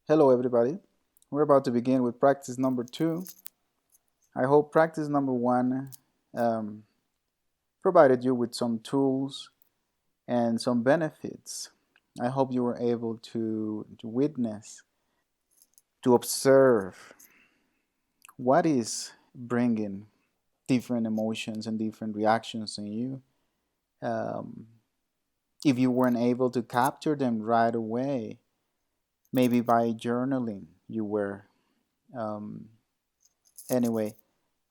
Hello, everybody. We're about to begin with practice number 2. I hope practice number 1 um, provided you with some tools and some benefits. I hope you were able to witness, to observe what is bringing different emotions and different reactions in you. Um, if you weren't able to capture them right away, maybe by journaling, you were. Um, anyway,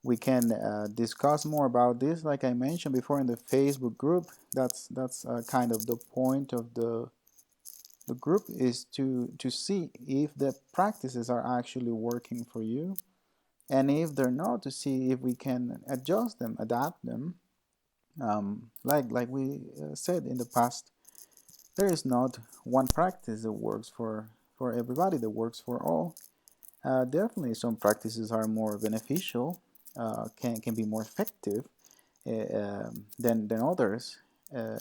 we can discuss more about this like I mentioned before in the Facebook group. That's kind of the point of the group, is to see if the practices are actually working for you, and if they're not, to see if we can adjust them, adapt them. Like we said in the past, there is not one practice that works for everybody, that works for all. Definitely some practices are more beneficial, can be more effective than others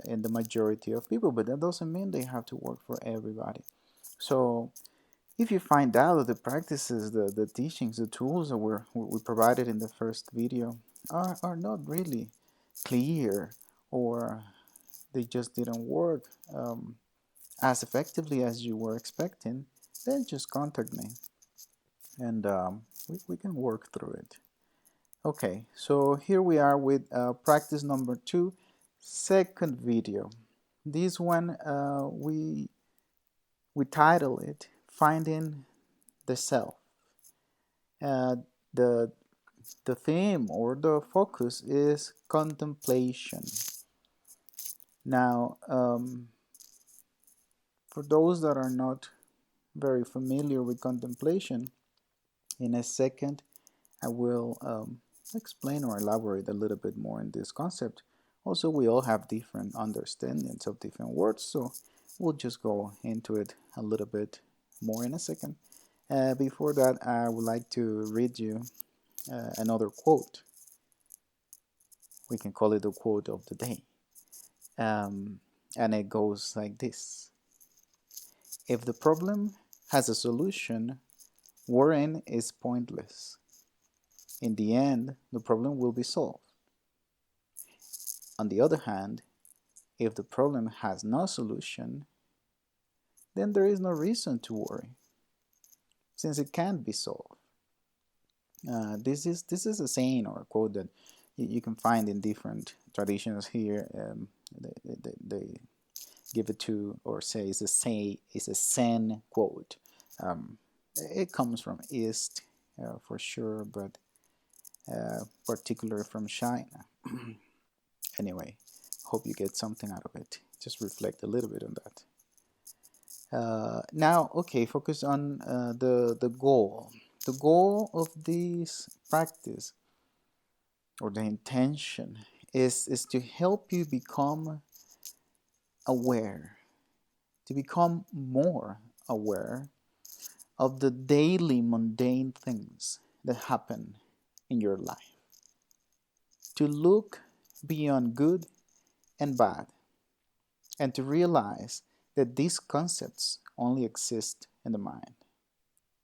in the majority of people, but that doesn't mean they have to work for everybody. So if you find out that the practices, the teachings, the tools that we provided in the first video are not really clear, or they just didn't work as effectively as you were expecting, then just contact me, and we can work through it. Okay, so here we are with practice number 2, second video. This one we title it "Finding the Self." Uh, the the theme or the focus is contemplation. Now, for those that are not very familiar with contemplation, in a second I will explain or elaborate a little bit more in this concept. Also, we all have different understandings of different words, so we'll just go into it a little bit more in a second. Before that, I would like to read you another quote. We can call it the quote of the day. Um, and it goes like this: if the problem has a solution, worrying is pointless. In the end, the problem will be solved. On the other hand, if the problem has no solution, then there is no reason to worry, since it can't be solved. This is a saying or a quote that you can find in different traditions here. They give it to, or say it's a Zen quote. Um, it comes from East for sure, but particularly from China. Anyway, hope you get something out of it. Just reflect a little bit on that. Now, okay, focus on the goal. The goal of this practice, or the intention, is to help you become aware, to become more aware of the daily mundane things that happen in your life. To look beyond good and bad, and to realize that these concepts only exist in the mind.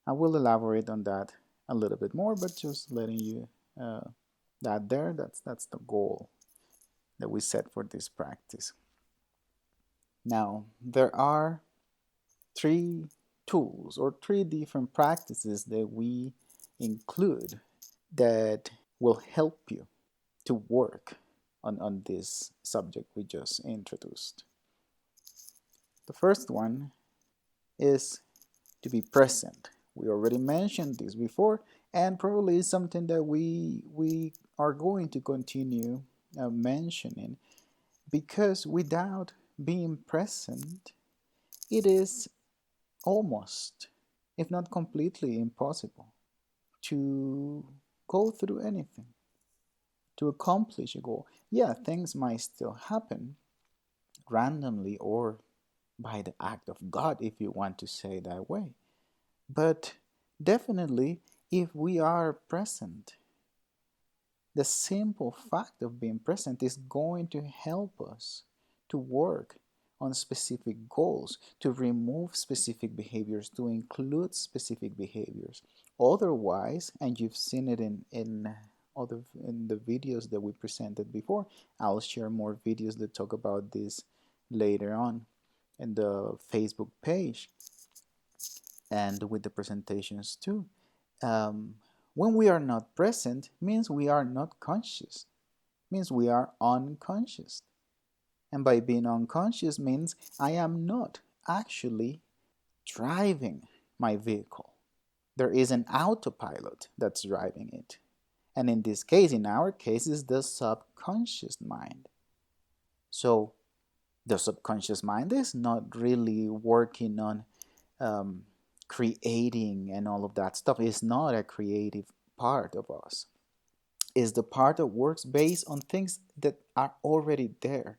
I will elaborate on that a little bit more, but just letting you that there, that's the goal that we set for this practice. Now, there are 3 tools or 3 different practices that we include that will help you to work on this subject we just introduced. The first one is to be present. We already mentioned this before, and probably is something that we are going to continue mentioning, because without being present, it is almost, if not completely, impossible to go through anything, to accomplish a goal. Yeah, things might still happen randomly, or by the act of God, if you want to say that way. But definitely, if we are present, the simple fact of being present is going to help us to work on specific goals, to remove specific behaviors, to include specific behaviors. Otherwise, and you've seen it in the videos that we presented before, I'll share more videos that talk about this later on in the Facebook page and with the presentations too. Um, when we are not present means we are not conscious, means we are unconscious. And by being unconscious means I am not actually driving my vehicle. There is an autopilot that's driving it. And in this case, in our case, is the subconscious mind. So the subconscious mind is not really working on um, creating and all of that stuff. It's not a creative part of us. It's the part that works based on things that are already there,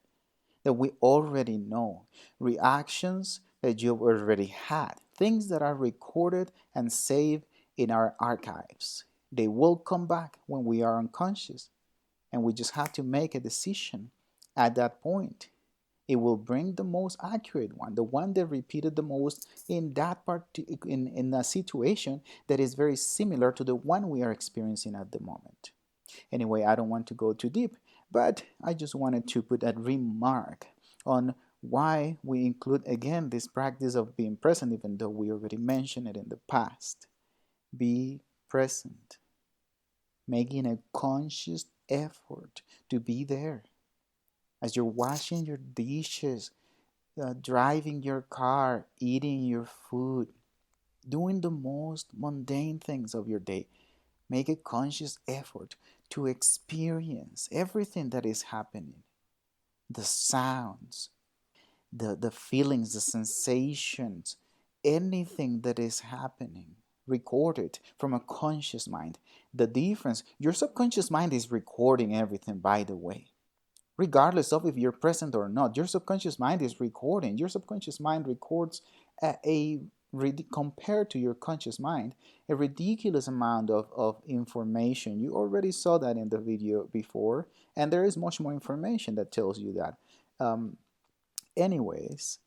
that we already know, reactions that you've already had, things that are recorded and saved in our archives. They will come back when we are unconscious, and we just have to make a decision at that point. It will bring the most accurate one, the one that repeated the most in that part, in a situation that is very similar to the one we are experiencing at the moment. Anyway, I don't want to go too deep, but I just wanted to put a remark on why we include again this practice of being present, even though we already mentioned it in the past. Be present, making a conscious effort to be there. As you're washing your dishes, driving your car, eating your food, doing the most mundane things of your day, make a conscious effort to experience everything that is happening, the sounds, the feelings, the sensations, anything that is happening. Record it from a conscious mind. The difference, your subconscious mind is recording everything, by the way. Regardless of if you're present or not, your subconscious mind is recording. Your subconscious mind records compared to your conscious mind, a ridiculous amount of information. You already saw that in the video before, and there is much more information that tells you that. Um, anyways,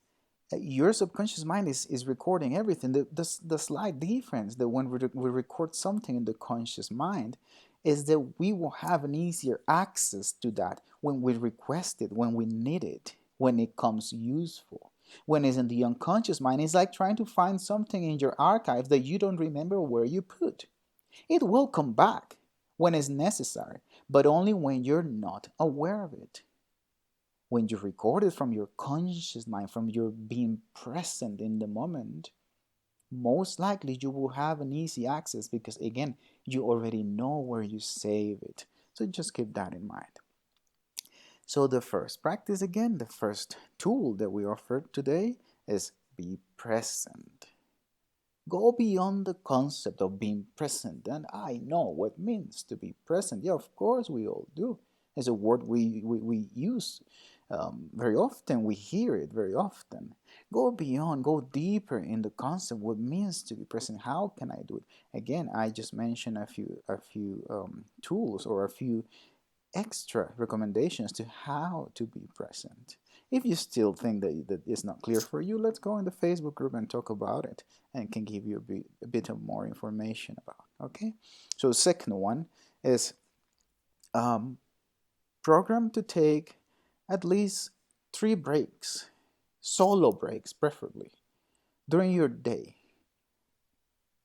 your subconscious mind is recording everything. The slight difference that when we record something in the conscious mind is that we will have an easier access to that when we request it, when we need it, when it comes useful. When it's in the unconscious mind, it's like trying to find something in your archive that you don't remember where you put. It will come back when it's necessary, but only when you're not aware of it. When you record it from your conscious mind, from your being present in the moment, most likely you will have an easy access because, again, you already know where you save it. So just keep that in mind. So the first practice, again, the first tool that we offered today is be present. Go beyond the concept of being present. And I know what it means to be present. Yeah, of course we all do. It's a word we use very often. We hear it very often. Go beyond, go deeper in the concept what it means to be present. How can I do it? Again, I just mentioned a few tools or a few extra recommendations to how to be present. If you still think that it's not clear for you, let's go in the Facebook group and talk about it and can give you a bit of more information about. Okay, so second one is program to take at least 3 breaks, solo breaks preferably, during your day,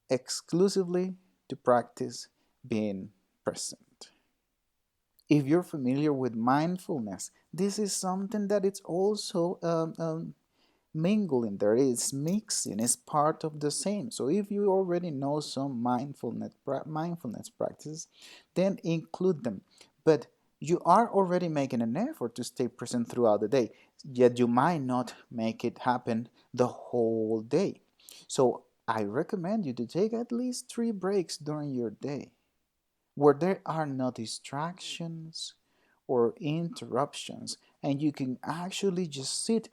exclusively to practice being present. If you're familiar with mindfulness, this is something that it's also mingling there. It's mixing. It's part of the same. So if you already know some mindfulness practices, then include them. But you are already making an effort to stay present throughout the day. Yet you might not make it happen the whole day. So I recommend you to take at least 3 breaks during your day where there are no distractions or interruptions, and you can actually just sit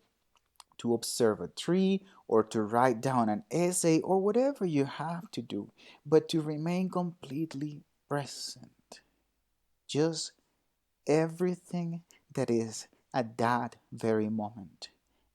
to observe a tree or to write down an essay or whatever you have to do, but to remain completely present. Just everything that is at that very moment.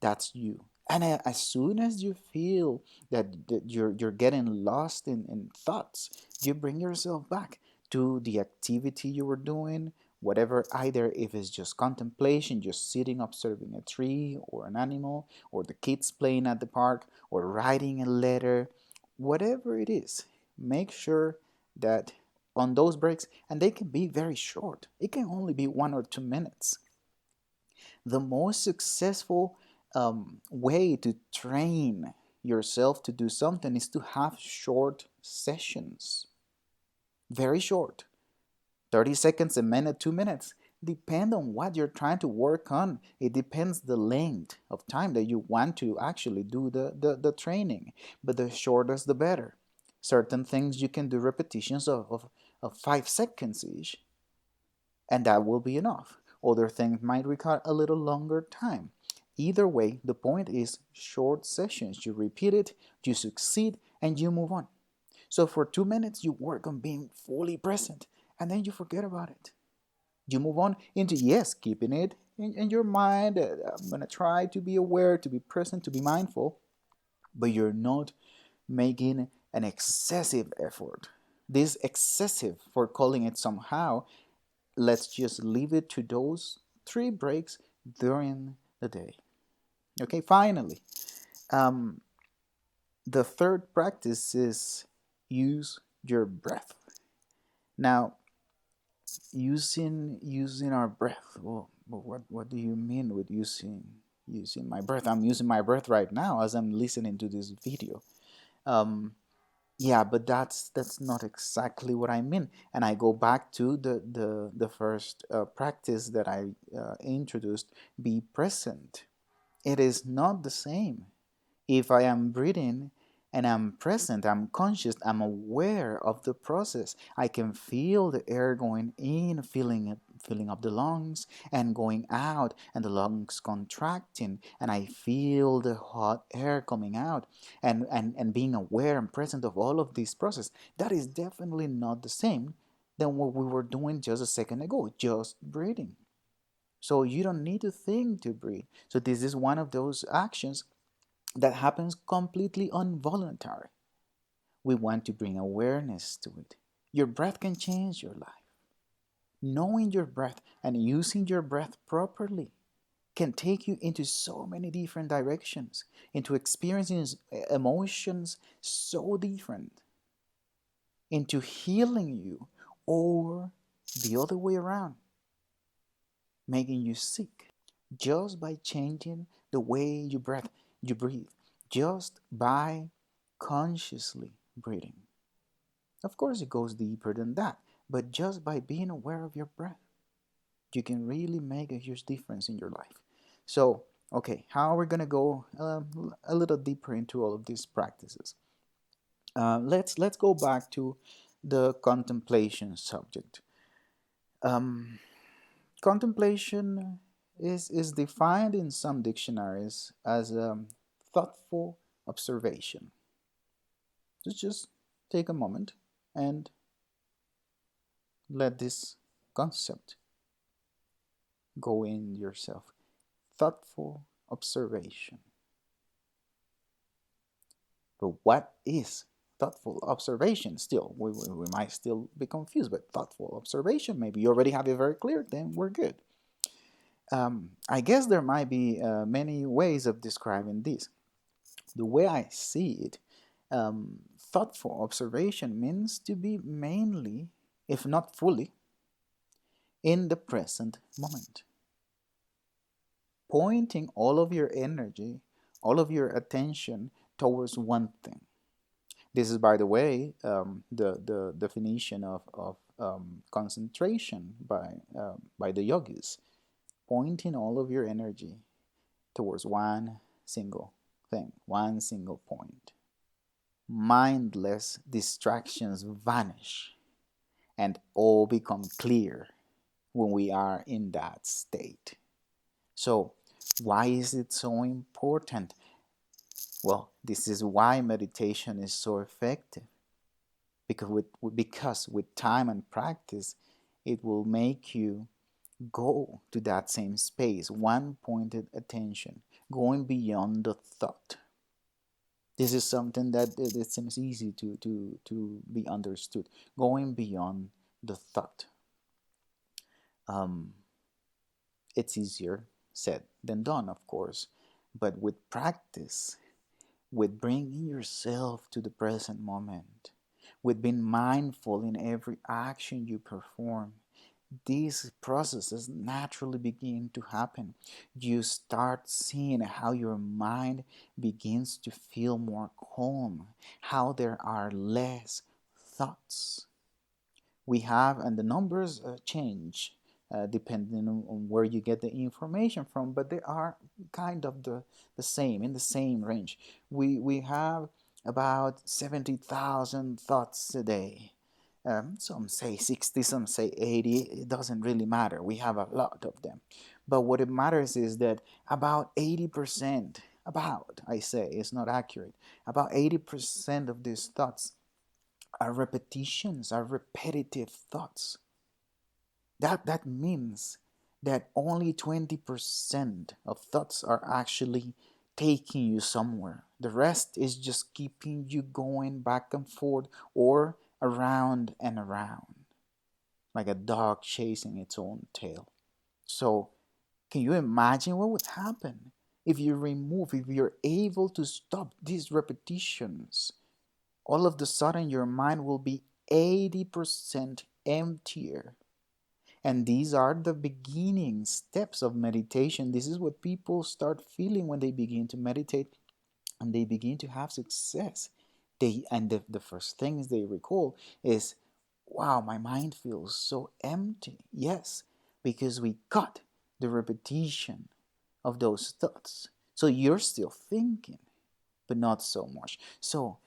That's you. And as soon as you feel that you're getting lost in thoughts, you bring yourself back to the activity you were doing, whatever, either if it's just contemplation, just sitting observing a tree or an animal, or the kids playing at the park, or writing a letter, whatever it is, make sure that on those breaks, and they can be very short, it can only be 1 or 2 minutes. The most successful way to train yourself to do something is to have short sessions, very short, 30 seconds, a minute, 2 minutes. Depend on what you're trying to work on. It depends the length of time that you want to actually do the training, but the shorter the better. Certain things you can do repetitions of 5 seconds each, and that will be enough. Other things might require a little longer time. Either way, the point is short sessions. You repeat it, you succeed, and you move on. So for 2 minutes, you work on being fully present, and then you forget about it. You move on into, yes, keeping it in your mind. I'm going to try to be aware, to be present, to be mindful, but you're not making an excessive effort. This excessive, for calling it somehow, let's just leave it to those 3 breaks during the day. Okay, finally, um, the third practice is use your breath. Now, using our breath. Well, what do you mean with using my breath? I'm using my breath right now as I'm listening to this video. Um, yeah, but that's not exactly what I mean. And I go back to the first practice that I introduced: be present. It is not the same. If I am breathing and I'm present, I'm conscious, I'm aware of the process. I can feel the air going in, filling up the lungs, and going out, and the lungs contracting, and I feel the hot air coming out, and being aware and present of all of this process. That is definitely not the same than what we were doing just a second ago, just breathing. So you don't need to think to breathe. So this is one of those actions that happens completely involuntary. We want to bring awareness to it. Your breath can change your life. Knowing your breath and using your breath properly can take you into so many different directions, into experiencing emotions so different, into healing you, or the other way around, making you sick, just by changing the way you breathe, just by consciously breathing. Of course, it goes deeper than that, but just by being aware of your breath, you can really make a huge difference in your life. So, okay, how are we gonna go a little deeper into all of these practices? Let's go back to the contemplation subject. Um, Contemplation is defined in some dictionaries as thoughtful observation. So just take a moment and let this concept go in yourself. Thoughtful observation. But what is thoughtful observation? Still, we might still be confused, but thoughtful observation, maybe you already have it very clear, then we're good. I guess there might be many ways of describing this. The way I see it, thoughtful observation means to be mainly, if not fully, in the present moment, pointing all of your energy, all of your attention towards one thing. This is, by the way, the definition of concentration by the yogis, pointing all of your energy towards one single thing, one single point. Mindless distractions vanish and all become clear when we are in that state. So, why is it so important? Well, this is why meditation is so effective. Because with time and practice, it will make you go to that same space, one pointed attention. going beyond the thought. This is something that it seems easy to be understood. Going beyond the thought. Um, it's easier said than done, of course, but with practice, with bringing yourself to the present moment, with being mindful in every action you perform, these processes naturally begin to happen. You start seeing how your mind begins to feel more calm, how there are less thoughts we have, and the numbers change depending on where you get the information from, but they are kind of the same, in the same range. We have about 70,000 thoughts a day. Some say 60, some say 80. It doesn't really matter. We have a lot of them. But what it matters is that about 80%, about, I say, it's not accurate, about 80% of these thoughts are repetitions, are repetitive thoughts. That means that only 20% of thoughts are actually taking you somewhere. The rest is just keeping you going back and forth or around and around, like a dog chasing its own tail. So, can you imagine what would happen if if you're able to stop these repetitions? All of the sudden, your mind will be 80% emptier. And these are the beginning steps of meditation. This is what people start feeling when they begin to meditate and they begin to have success. The first things they recall is, wow, my mind feels so empty. Yes, because we cut the repetition of those thoughts. So you're still thinking, but not so much. So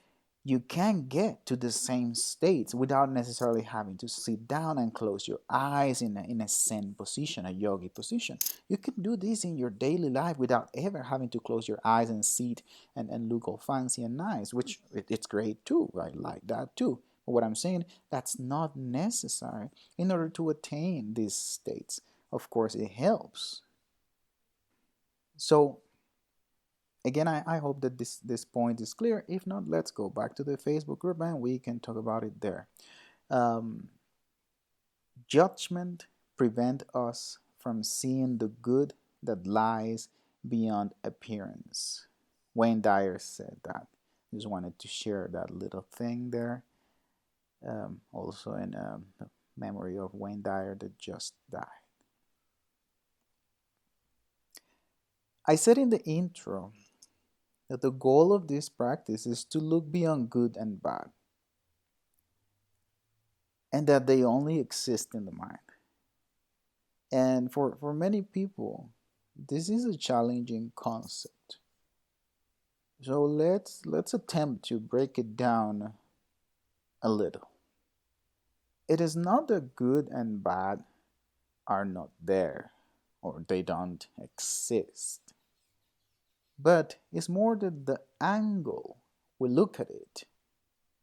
you can get to the same states without necessarily having to sit down and close your eyes in a Zen position, a yogi position. You can do this in your daily life without ever having to close your eyes and sit and look all fancy and nice, which it's great too. I like that too. But what I'm saying, that's not necessary in order to attain these states. Of course, it helps. So again, I hope that this point is clear. If not, let's go back to the Facebook group and we can talk about it there. Um, Judgment prevent us from seeing the good that lies beyond appearance. Wayne Dyer said that. Just wanted to share that little thing there. Also in the memory of Wayne Dyer that just died. I said in the intro that the goal of this practice is to look beyond good and bad, and that they only exist in the mind. And for many people, this is a challenging concept. So let's attempt to break it down a little. It is not that good and bad are not there or they don't exist, but it's more that the angle we look at it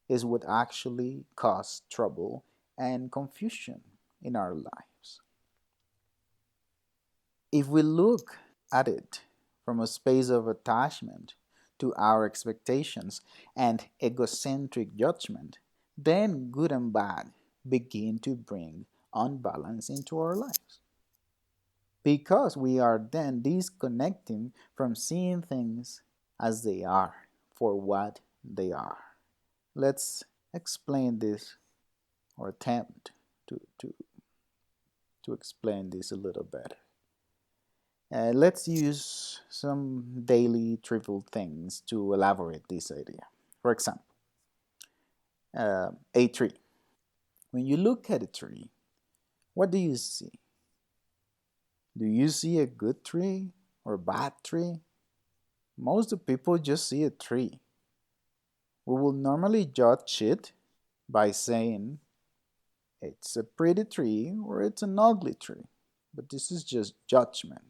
is what actually causes trouble and confusion in our lives. If we look at it from a space of attachment to our expectations and egocentric judgment, then good and bad begin to bring unbalance into our lives. Because we are then disconnecting from seeing things as they are, for what they are. Let's explain this or attempt to explain this a little better. Let's use some daily trivial things to elaborate this idea. For example, a tree. When you look at a tree, what do you see? Do you see a good tree or a bad tree? Most of the people just see a tree. We will normally judge it by saying it's a pretty tree or it's an ugly tree. But this is just judgment,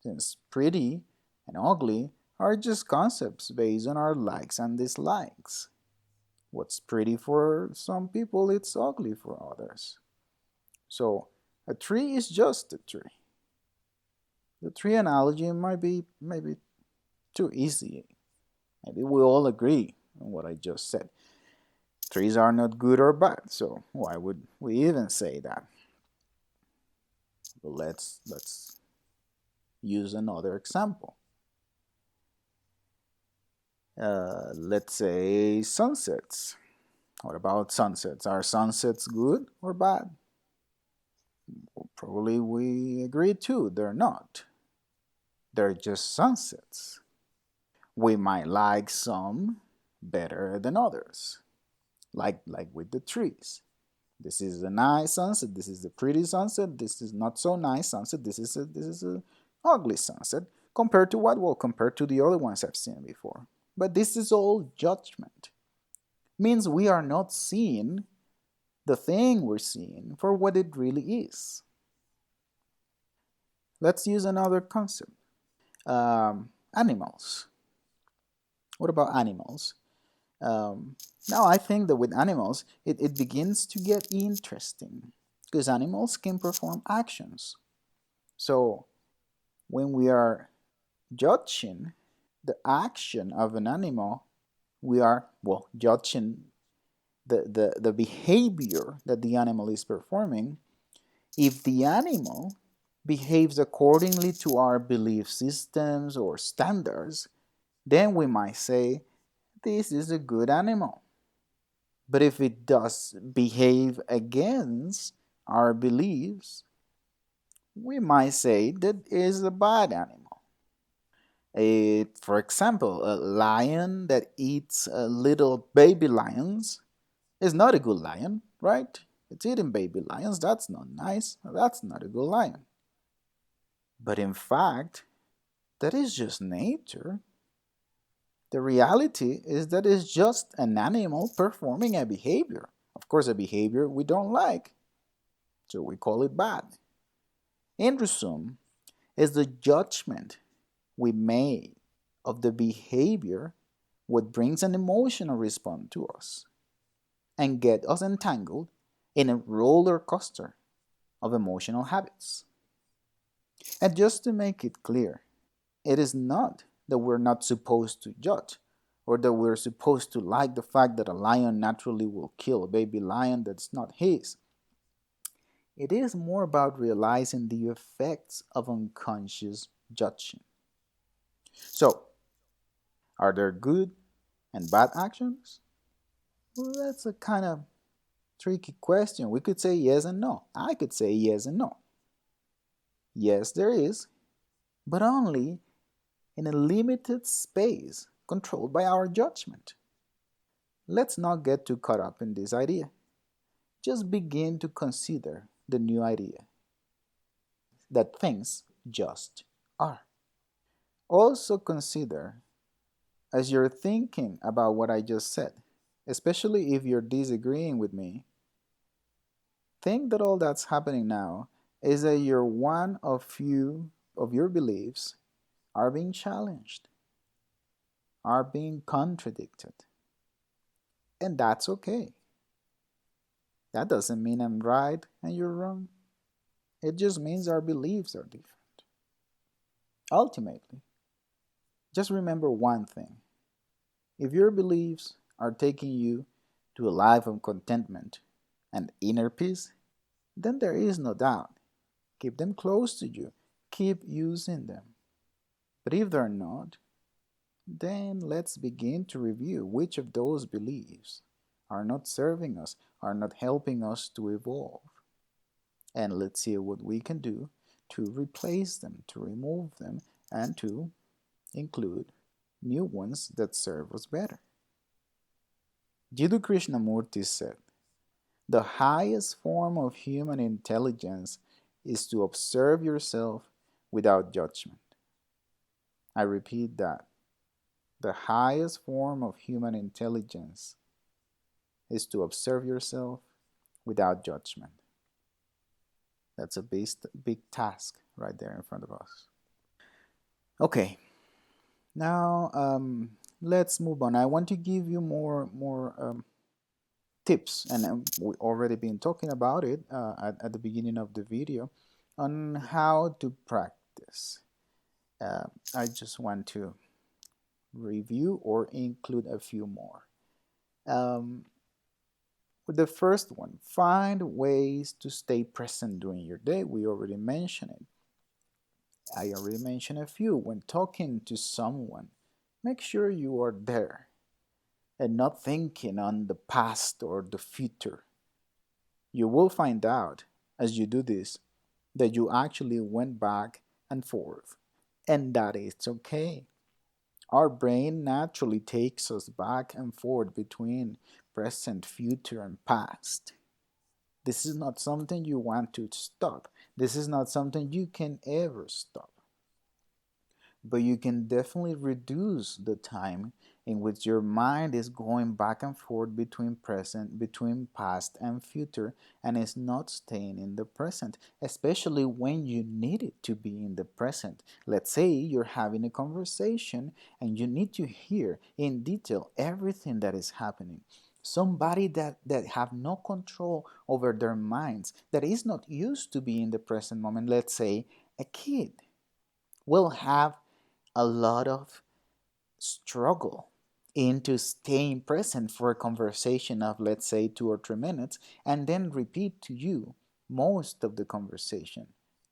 since pretty and ugly are just concepts based on our likes and dislikes. What's pretty for some people, it's ugly for others. So, a tree is just a tree. The tree analogy might be maybe too easy. Maybe we all agree on what I just said. Trees are not good or bad, so why would we even say that? But let's use another example. Let's say sunsets. What about sunsets? Are sunsets good or bad? Well, probably we agree too. They're not. They're just sunsets. We might like some better than others, like with the trees. This is a nice sunset. This is a pretty sunset. This is not so nice sunset. This is a ugly sunset compared to what? Well, compared to the other ones I've seen before. But this is all judgment. Means we are not seeing the thing we're seeing for what it really is. Let's use another concept. Animals. What about animals? Um, Now, I think that with animals, it begins to get interesting because animals can perform actions. So, when we are judging the action of an animal, we are, well, judging the behavior that the animal is performing. If the animal behaves accordingly to our belief systems or standards, then we might say this is a good animal. But if it does behave against our beliefs, we might say that it is a bad animal. For example, a lion that eats little baby lions is not a good lion, right? It's eating baby lions. That's not nice. That's not a good lion. But in fact, that is just nature. The reality is that it's just an animal performing a behavior. Of course, a behavior we don't like, so we call it bad. In resume, is the judgment we made of the behavior what brings an emotional response to us and get us entangled in a roller coaster of emotional habits. And just to make it clear, it is not that we're not supposed to judge or that we're supposed to like the fact that a lion naturally will kill a baby lion that's not his. It is more about realizing the effects of unconscious judging. So, are there good and bad actions? Well, that's a kind of tricky question. We could say yes and no. I could say yes and no. Yes, there is, but only in a limited space controlled by our judgment. Let's not get too caught up in this idea. Just begin to consider the new idea that things just are. Also consider, as you're thinking about what I just said, especially if you're disagreeing with me, think that all that's happening now is that your one of few of your beliefs are being challenged, are being contradicted. And that's okay. That doesn't mean I'm right and you're wrong. It just means our beliefs are different. Ultimately, just remember one thing. If your beliefs are taking you to a life of contentment and inner peace, then there is no doubt. Keep them close to you. Keep using them. But if they're not, then let's begin to review which of those beliefs are not serving us, are not helping us to evolve. And let's see what we can do to replace them, to remove them, and to include new ones that serve us better. Jiddu Krishnamurti said, the highest form of human intelligence is to observe yourself without judgment. I repeat that. The highest form of human intelligence is to observe yourself without judgment. That's a big task right there in front of us. Okay, now let's move on. I want to give you more tips, and we've already been talking about it at the beginning of the video on how to practice. Uh, I just want to review or include a few more. Um, with the first one, find ways to stay present during your day. We already mentioned it. I already mentioned a few. When talking to someone, make sure you are there and not thinking on the past or the future. You will find out as you do this that you actually went back and forth, and that it's okay. Our brain naturally takes us back and forth between present, future, and past. This is not something you want to stop. This is not something you can ever stop. But you can definitely reduce the time in which your mind is going back and forth between past and future, and is not staying in the present, especially when you need it to be in the present. Let's say you're having a conversation and you need to hear in detail everything that is happening. Somebody that have no control over their minds, that is not used to be in the present moment, let's say a kid, will have a lot of struggle into staying present for a conversation of, let's say, 2 or 3 minutes, and then repeat to you most of the conversation.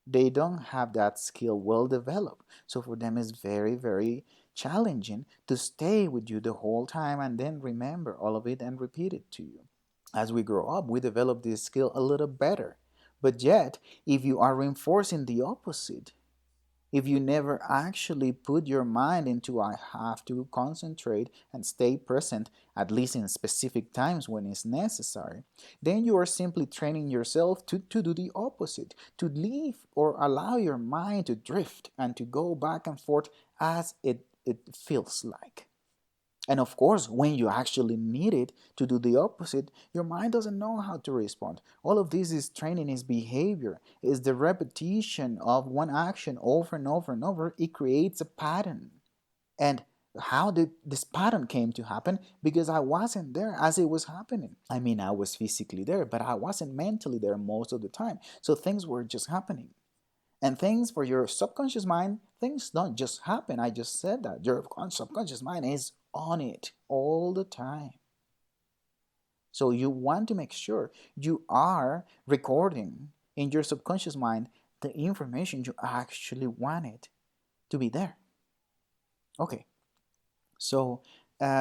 They don't have that skill well developed. So for them, it's very, very challenging to stay with you the whole time and then remember all of it and repeat it to you. As we grow up, we develop this skill a little better. But yet, if you are reinforcing the opposite, if you never actually put your mind into I have to concentrate and stay present, at least in specific times when it's necessary, then you are simply training yourself to do the opposite, to leave or allow your mind to drift and to go back and forth as it feels like. And of course, when you actually need it to do the opposite, your mind doesn't know how to respond. All of this is training its behavior, is the repetition of one action over and over and over. It creates a pattern. And how did this pattern came to happen? Because I wasn't there as it was happening. I mean, I was physically there, but I wasn't mentally there most of the time. So things were just happening. And things for your subconscious mind, things don't just happen. I just said that. Your subconscious mind is on it all the time. So you want to make sure you are recording in your subconscious mind the information you actually wanted to be there. Okay. So,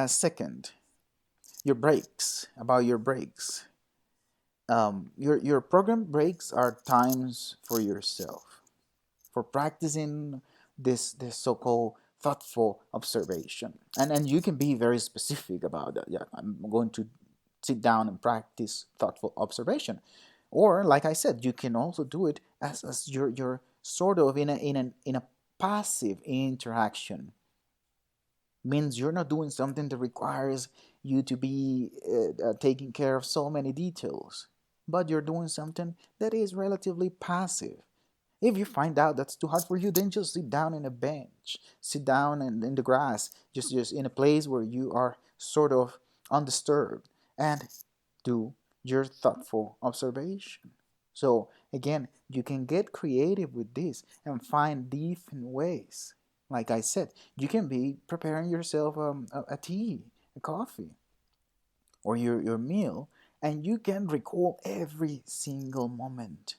second, your breaks. About your breaks. Your program breaks are times for yourself, for practicing this so-called thoughtful observation. And you can be very specific about that. Yeah, I'm going to sit down and practice thoughtful observation. Or like I said, you can also do it as you're sort of in a passive interaction. Means you're not doing something that requires you to be taking care of so many details, but you're doing something that is relatively passive. If you find out that's too hard for you, then just sit down in a bench, sit down in the grass, just in a place where you are sort of undisturbed, and do your thoughtful observation. So again, you can get creative with this and find different ways. Like I said, you can be preparing yourself a tea, a coffee, or your meal, and you can recall every single moment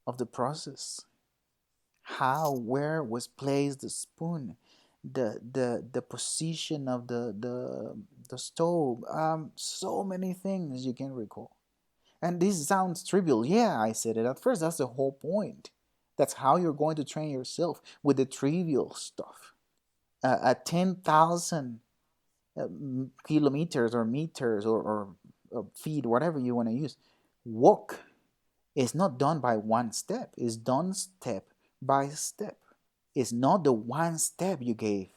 of the process. How, where was placed the spoon, the position of the stove, so many things you can recall. And this sounds trivial. Yeah, I said it at first. That's the whole point. That's how you're going to train yourself with the trivial stuff. At 10,000 kilometers or meters or feet, whatever you want to use, walk is not done by one step. It's done step by step. It's not the one step you gave.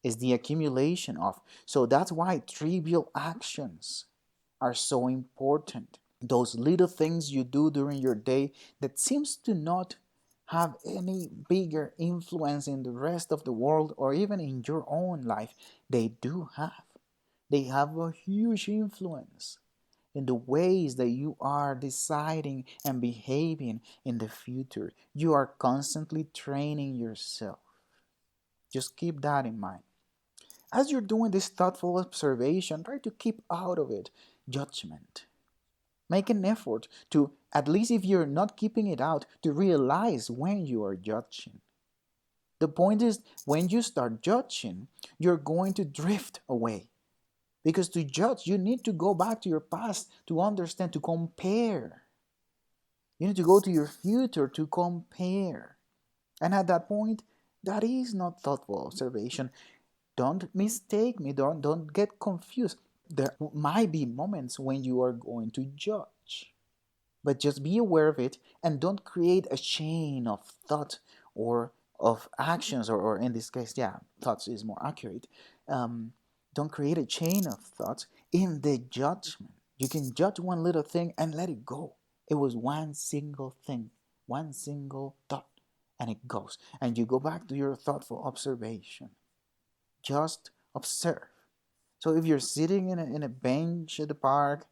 It's the accumulation of. So that's why trivial actions are so important. Those little things you do during your day that seems to not have any bigger influence in the rest of the world or even in your own life, they do have. They have a huge influence in the ways that you are deciding and behaving in the future. You are constantly training yourself. Just keep that in mind. As you're doing this thoughtful observation, try to keep out of it judgment. Make an effort to, at least if you're not keeping it out, to realize when you are judging. The point is, when you start judging, you're going to drift away. Because to judge, you need to go back to your past to understand, to compare. You need to go to your future to compare. And at that point, that is not thoughtful observation. Don't mistake me, don't get confused. There might be moments when you are going to judge, but just be aware of it and don't create a chain of thought or of actions, or in this case, yeah, thoughts is more accurate. um, don't create a chain of thoughts in the judgment. You can judge one little thing and let it go. It was one single thing, one single thought, and it goes, and you go back to your thoughtful observation. Just observe. So if you're sitting in a bench at the park,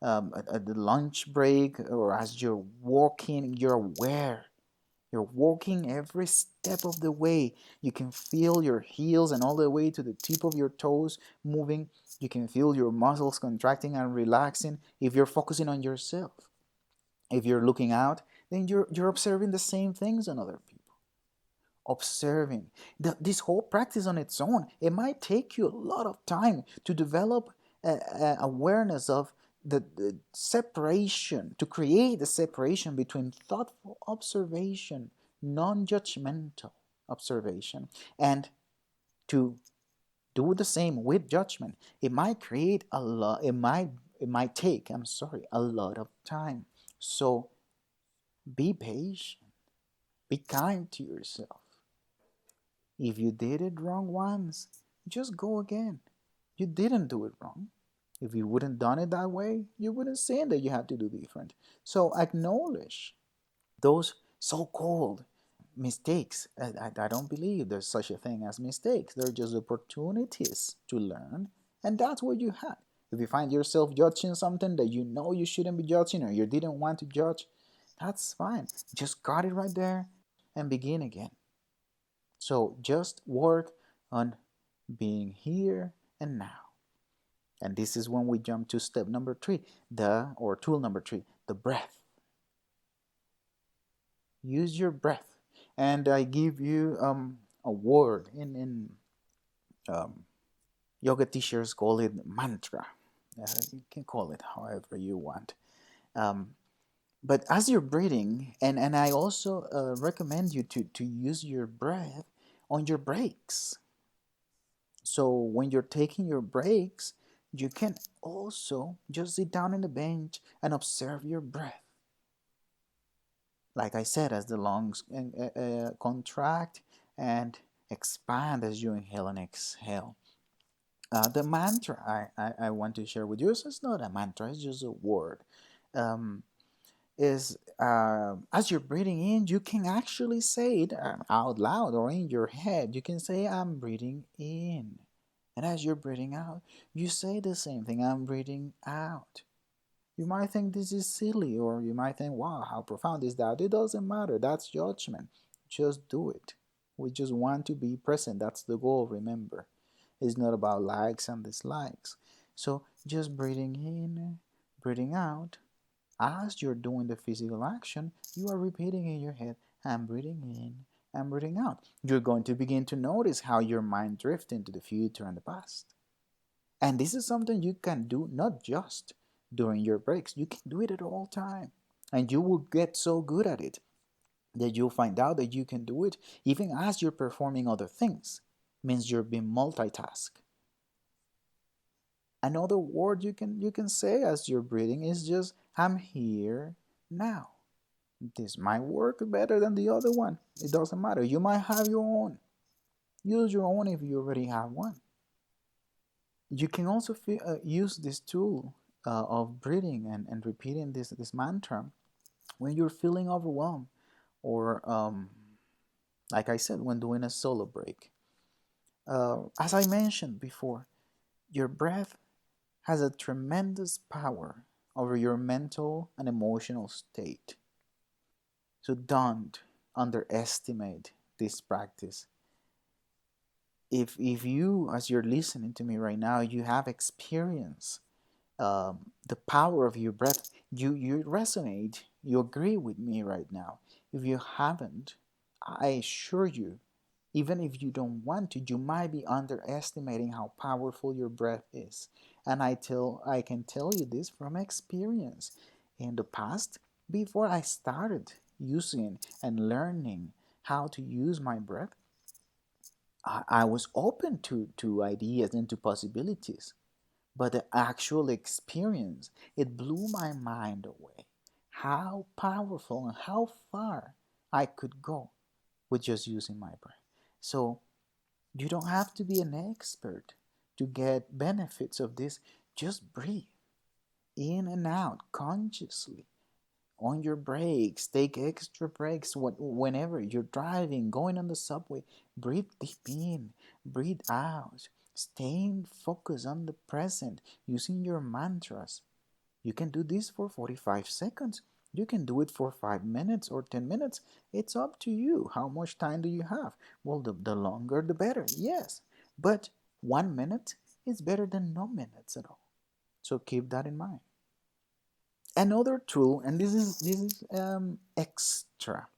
at the lunch break, or as you're walking, you're aware. You're walking every step of the way. You can feel your heels and all the way to the tip of your toes moving. You can feel your muscles contracting and relaxing if you're focusing on yourself. If you're looking out, then you're observing the same things on other people. Observing. This whole practice on its own, it might take you a lot of time to develop awareness of the separation, to create the separation between thoughtful observation, non-judgmental observation, and to do the same with judgment. It might create a lot, it might take, I'm sorry, a lot of time. So be patient, be kind to yourself. If you did it wrong once, just go again. You didn't do it wrong. If you wouldn't done it that way, you wouldn't say that you had to do different. So acknowledge those so-called mistakes. I don't believe there's such a thing as mistakes. They're just opportunities to learn, and that's what you had. If you find yourself judging something that you know you shouldn't be judging, or you didn't want to judge, that's fine. Just cut it right there and begin again. So just work on being here and now. And this is when we jump to step number three, tool number three, the breath. Use your breath. And I give you a word in um, yoga teachers call it mantra. You can call it however you want. Um, but as you're breathing, and I also recommend you to use your breath on your breaks. So when you're taking your breaks, you can also just sit down on the bench and observe your breath. Like I said, as the lungs contract and expand as you inhale and exhale. The mantra I want to share with you, so it's not a mantra, it's just a word. Um, is as you're breathing in, you can actually say it out loud or in your head. You can say, I'm breathing in. And as you're breathing out, you say the same thing, I'm breathing out. You might think this is silly, or you might think, wow, how profound is that? It doesn't matter. That's judgment. Just do it. We just want to be present. That's the goal, remember. It's not about likes and dislikes. So just breathing in, breathing out. As you're doing the physical action, you are repeating in your head, I'm breathing in, I'm breathing out. You're going to begin to notice how your mind drifts into the future and the past. And this is something you can do not just during your breaks, you can do it at all time. And you will get so good at it that you'll find out that you can do it even as you're performing other things. Means you're being multitask. Another word you can say as you're breathing is just, I'm here now. This might work better than the other one. It doesn't matter. You might have your own. Use your own if you already have one. You can also use this tool of breathing and repeating this mantra when you're feeling overwhelmed, or like I said, when doing a solo break. As I mentioned before, your breath has a tremendous power over your mental and emotional state. So don't underestimate this practice. if you, as you're listening to me right now, you have experienced the power of your breath, you resonate, you agree with me right now. If you haven't, I assure you, even if you don't want to, you might be underestimating how powerful your breath is. And I can tell you this from experience. In the past, before I started using and learning how to use my breath, I was open to ideas and to possibilities. But the actual experience, it blew my mind away. How powerful and how far I could go with just using my breath. So you don't have to be an expert to get benefits of this. Just breathe in and out consciously on your breaks. Take extra breaks whenever you're driving, going on the subway. Breathe deep in, breathe out. Staying focused on the present using your mantras. You can do this for 45 seconds. You can do it for 5 minutes or 10 minutes. It's up to you. How much time do you have? Well, the longer the better, yes. But 1 minute is better than no minutes at all. So keep that in mind. Another tool, and this is extra,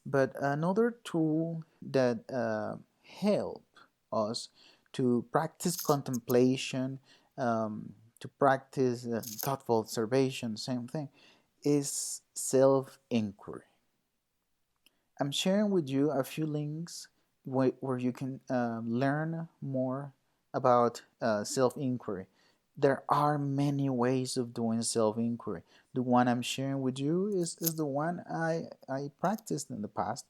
but another tool that help us to practice contemplation, to practice thoughtful observation, same thing, is self-inquiry. I'm sharing with you a few links where you can learn more about self-inquiry. There are many ways of doing self-inquiry. The one I'm sharing with you is the one I practiced in the past,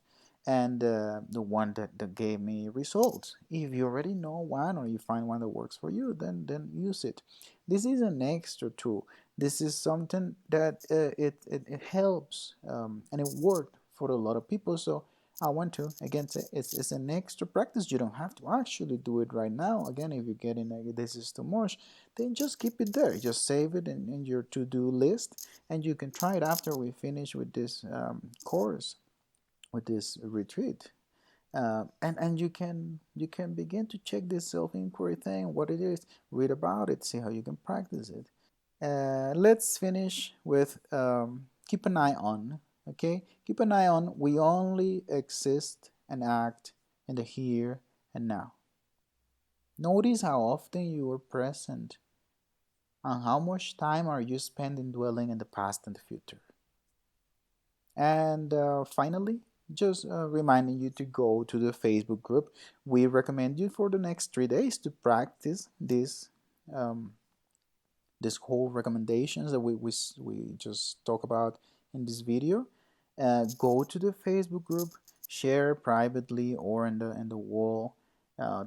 and the one that gave me results. If you already know one or you find one that works for you, then use it. This is an extra tool. This is something that it helps, and it worked for a lot of people. So I want to again say it's an extra practice. You don't have to actually do it right now. Again, if you're getting like this is too much, then just keep it there. Just save it in your to-do list, and you can try it after we finish with this course, with this retreat. And you can begin to check this self-inquiry thing, what it is, read about it, see how you can practice it. Let's finish with keep an eye on. Okay, keep an eye on. We only exist and act in the here and now. Notice how often you are present and how much time are you spending dwelling in the past and the future. And finally, just reminding you to go to the Facebook group. We recommend you for the next 3 days to practice um, this whole recommendations that we just talk about in this video. Go to the Facebook group, share privately or in the wall.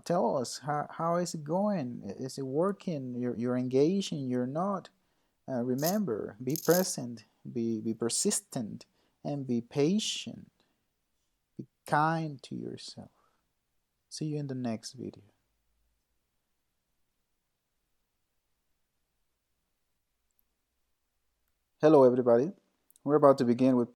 Tell us how is it going? Is it working? You're engaging, you're not. Remember, be present, be persistent, and be patient. Be kind to yourself. See you in the next video. Hello, everybody. We're about to begin with